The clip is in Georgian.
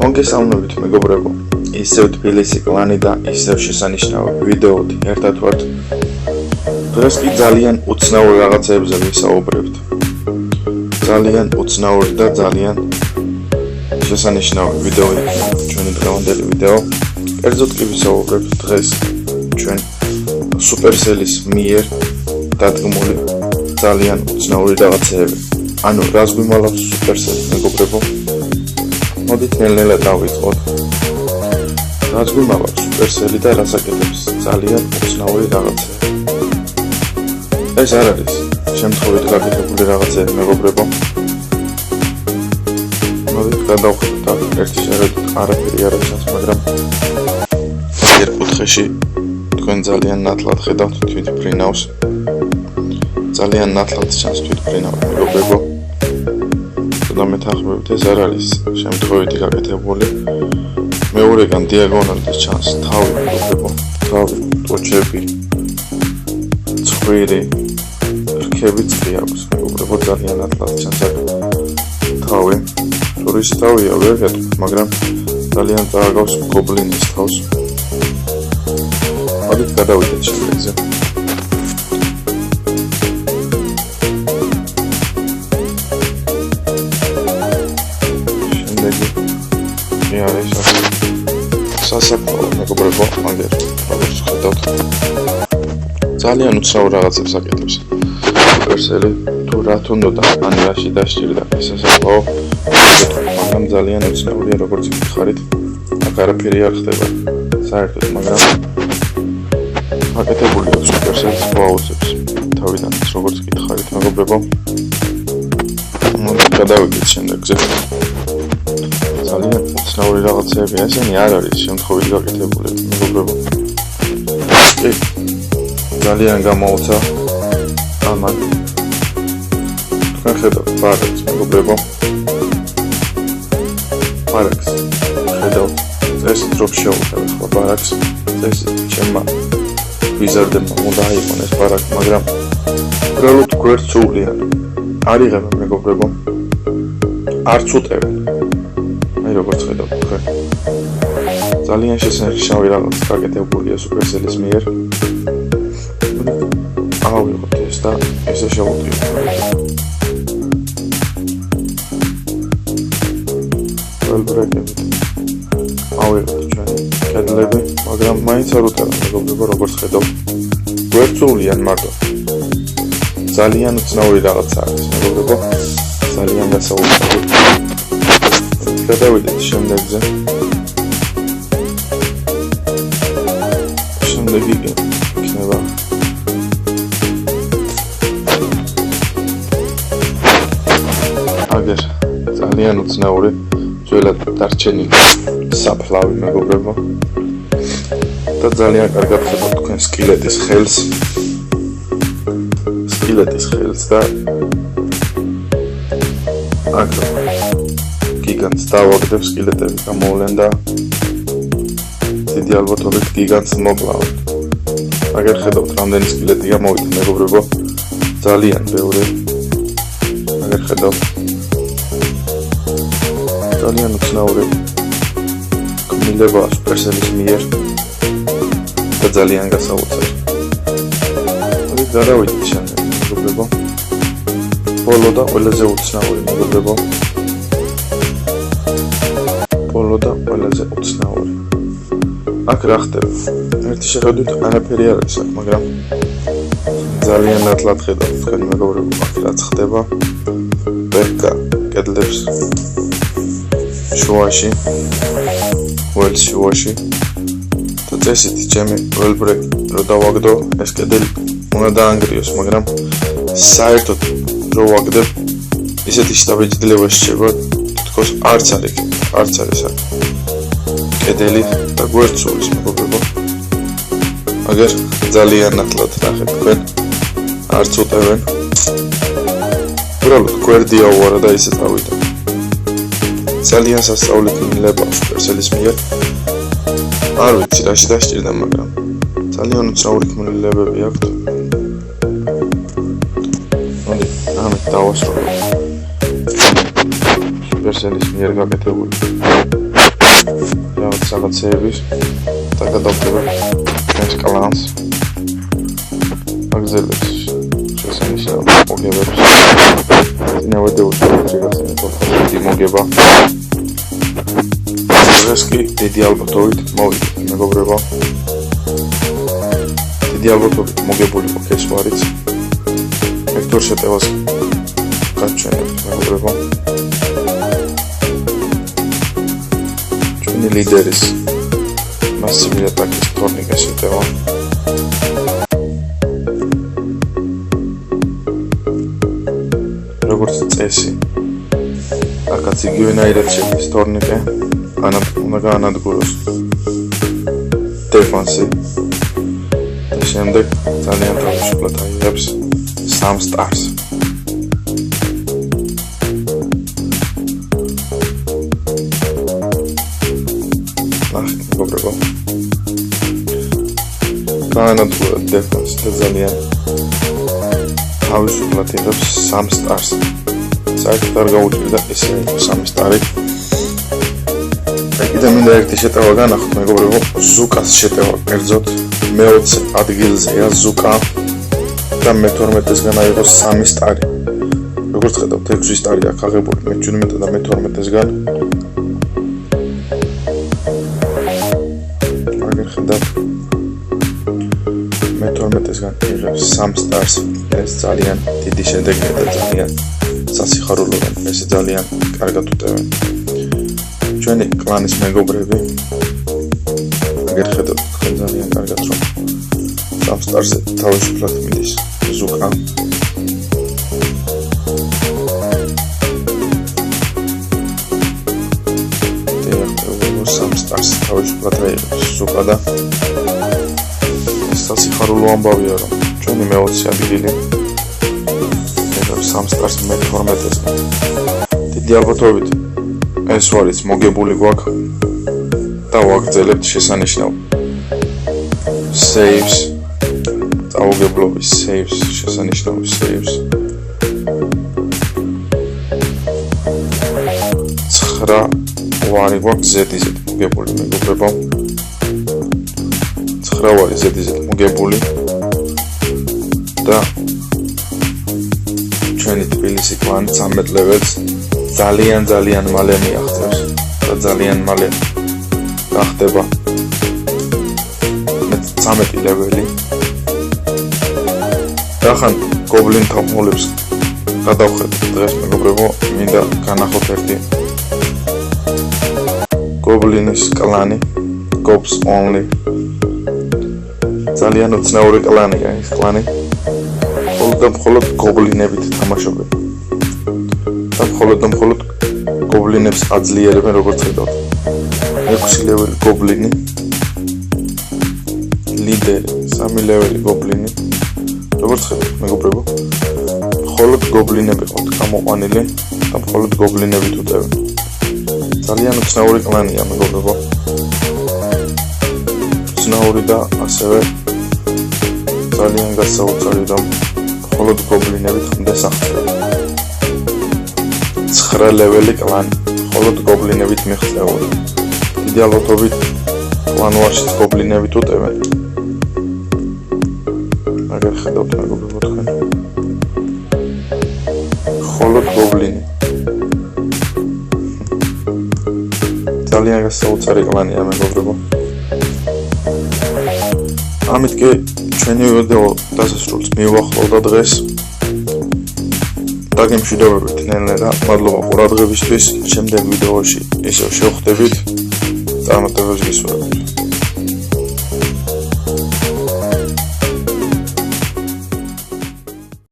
მოგესალმებით მეგობრებო, ისევ თბილისი კლანი და ისევ შესანიშნავი ვიდეოთი ერთად ვართ. დღეს კი ძალიან უცნაურ რაღაცებზე ვისაუბრებთ. ძალიან უცნაური და ძალიან შესანიშნავი ვიდეო იქნება ჩვენი დღევანდელი ვიდეო. კერძოდ კი ვისაუბრებთ დღეს ჩვენ Supercell-ის მიერ დადგმული ძალიან უცნაური რაღაცები. ანუ რას გვიმალავს Supercell მეგობრებო? მოდით ნელ-ნელა დავიწყოთ. რაც გვიმალავს Supercell-ი და რას აკეთებს ძალიან უცნაური რაღაცები. ეს არ არის შემთხვევით გაკეთებული რაღაცები მეგობრებო. მოდით გადავხედოთ აქ ერთი შეხედვით არაფერი არ არის, მაგრამ ერთ კუთხეში თქვენ ძალიან ნათლად ხედავთ თვითმფრინავს. ძალიან ნათლად ჩანს თვითმფრინავი მეგობრებო. და მეთანხმებით ეს არ არის შემთხვევითი გაკეთებული. მეორეგან დიაგონალით ჩანს თავი მეგობრებო, თავი, ტოჩები, ცხვირი, რქებიც კი აქვს მეგობრებო, ძალიან ნათლად ჩანს აქ თავი. ტურისტის თავია ვერ გეტყვით, მაგრამ ძალიან წააგავს გობლინის თავს. მოდით გადავიდეთ შემდეგზე. სასაფლაო მეგობრებო, მაგერ როგორც ხედავთ ძალიან უცნაურ რაღაცებს აკეთებს Supercell-ი. თუ რა თუნდოდა ან რაში დასჭირდა ეს სასაფლაო, მაგრამ ძალიან უცნაურია როგორც გითხარით. აქ არაფერი არ ხდება საერთოდ, მაგრამ აკეთებული აქვს Supercell-ის კლაუსებს თავიდან როგორც გითხარით მეგობრებო. მოდით გადავიდეთ შემდეგზე. ძალიან უცნაური რაღაცები, ესენი არ არის შემთხვევით გაკეთებული მეგობრებო. კი, ძალიან გამოუცა ამან. თქვენ ხედავთ პარაკს მეგობრებო. პარაკს ხედავთ, წესით რომ შევუდგეთ ხო პარაკს, წესით ჩემმა ვიზარდებმა უნდა აიყონ ეს პარაკი, მაგრამ უბრალოდ გვერდს უვლიან. არ იღებენ მეგობრებო, არც უტევენ. როგორც ხედავთ თქვენ ძალიან შესანიშნავი რაღაც გაკეთებულია Supercell-ის მიერ. ავიღოთ ეს და ესე შევუდგეთ. ველბრეკებით ავიღოთ ჩვენი კედლები, მაგრამ მაინც არ უტევენ მეგობრებო, როგორც ხედავთ გვერდსულიან მარტო. ძალიან უცნაური რაღაცა არის მეგობრებო, ძალიან გასაოცარი. გადავიდეთ შემდეგზე. შემდეგი იქნება აგერ ძალიან უცნაური ძველად დარჩენილი საფლავი მეგობრებო. და ძალიან კარგად ხედავთ თქვენ სკილეტის ხელს. სკილეტის ხელს და აქ გიგანტს დავაგდებ, სკილეტები გამოვლენ და დიდი ალბათობით გიგანტს მოკლავთ. აგერ ხედავთ რამდენი სკილეტი გამოვიდა მეგობრებო, ძალიან ბევრი. აგერ ხედავთ ძალიან უცნაური ქმნილებაა Supercell-ის მიერ და ძალიან გასაოცარი. მოდით გადავიდეთ შემდეგ მეგობრებო. ბოლო და ყველაზე უცნაური მეგობრებო. ბოლო და ყველაზე უცნაური. აქ რა ხდება? ერთი შეხედვით არაფერი არ არის აქ, მაგრამ ძალიან ნათლად ხედავთ თქვენ მეგობრებო, აქ რაც ხდება. ვერკა კედლებს შუაში, ველს შუაში და წესით ჩემი ველბრეკი რო დავაგდო, ეს კედელი უნდა დაანგრიოს, მაგრამ საერთოდ რო ვაგდებ ისეთი შთაბეჭდილება შეჭება, თითქოს არც არის აქ კედელი და გვერდსულის მეგობრებო. აგერ ძალიან ნათლად ნახეთ თქვენ, არც უტევენ. უბრალოდ გვერდი აუარა და ისე წავიდა. ძალიან სასწაული ქმნილებაა Supercell-ის მიერ. არ ვიცი რაში დასჭირდა, მაგრამ ძალიან უცნაური ქმნილებები აქვთ. მოდით ამით დავასრულოთ Supercell-ის მიერ გაკეთებული რაღაცეების და გადავწევთ ჩვენს კლანს. აგზელებს შესანიშნავ მოგებებს. ნავადეულს ვიღაცები მოგება. ეს კი დიდი ალბათობით მოვიდა, მეგობრებო. დიდი ალბათობით მოგებული ეს ვარიც. ვექტორ შეტევას გაჩვენებთ, მეგობრებო. ჩვენი ლიდერის მასიური ატაკის თორნიკა შეტევა. როგორც წესი, აქაც იგივენაირად შედის თორნიკა. უნდა გაანადგუროს დეფენსი და შემდეგ ძალიან თავისუფლად აიღებს 3 სტარს. მეგობრებო, გაანადგურა დეფენსი და ძალიან თავისუფლად იღებს 3 სტარს. საერთოდ არ გაუჭირდა ესე 3 სტარი. და მინდა ერთი შეტევა განახოთ, მეგობრებო, ზუკას შეტევა კერძოდ მე-20 ადგილზეა ზუკა და მე-12-ესგან აიღოს 3 სტარი. როგორც ხედავთ, 6 სტარი აქვს აღებული მე-17 და მე-12-ესგან. აგერ ხედავთ, მე-12-ესგან იღებს 3 სტარს. ეს ძალიან დიდი შედეგია და ძალიან სასიხარულოა. ეს ძალიან კარგად უტევენ. ჩვენი კლანის მეგობრები აგერ ხედავთ თქვენ ძალიან კარგად რომ 3 სტარზე თავისუფლად მიდის ზუკა. და 3 სტარზე თავისუფლად აიღებს ზუკა და ეს სასიხარულო ამბავია რომ ჩვენი მე-20 ადგილი იღებს 3 სტარს მე-12-ესგან. დიდი ალბათობით ეს ვარიც მოგებული გვაქვს და ვაგრძელებთ შესანიშნავ saves წაუგებლობის saves შესანიშნავ saves 9 ვარი გვაქვს Z-ზე მოგებული, მეგობრებო. 9 ვარი Z-ზე მოგებული და ჩვენი თბილისი კლანი 13 ლეველს ძალიან მალე მიაღწევს და ძალიან მალე გახდება 13 ლეველი. ახან გობლინ თამოლებს გადავხედეთ დღეს, მეგობრებო, მინდა განახოთ ერთი გობლინის კლანი, Gobs Only. ძალიან უცნაური კლანია ეს კლანი. მხოლოდ გობლინებით თამაშობენ. და მხოლოდ გობლინებს აძლიერებენ, როგორც ხედავთ. 6 ლეველი გობლინი, ლიდერი 3 ლეველი გობლინი. როგორც ხედავთ, მეგობრებო, მხოლოდ გობლინები ყავთ გამოყვანილი და მხოლოდ გობლინებით უტევენ. ძალიან უცნაური კლანია, მეგობრებო. უცნაური და ასევე ძალიან გასაოცარი, რომ მხოლოდ გობლინებით ხმდეს აღწევენ. 9 ლეველი კლანი, მხოლოდ გობლინებით მიღწეული. დიდი ალბათობით კლანვარშიც გობლინებით უტევენ. აგერ ხედავთ, მეგობრებო, თქვენ. მხოლოდ გობლინი. ძალიან გასაოცარი კლანია, მეგობრებო. ამით კი ჩვენი ვიდეო დასასრულს მივახლოვდა დღეს. დაგემშვიდობებით ნელ-ნელა. მადლობა ყურადღებისთვის. შემდეგ ვიდეოში ისევ შევხვდებით. წარმატებებს გისურვებთ.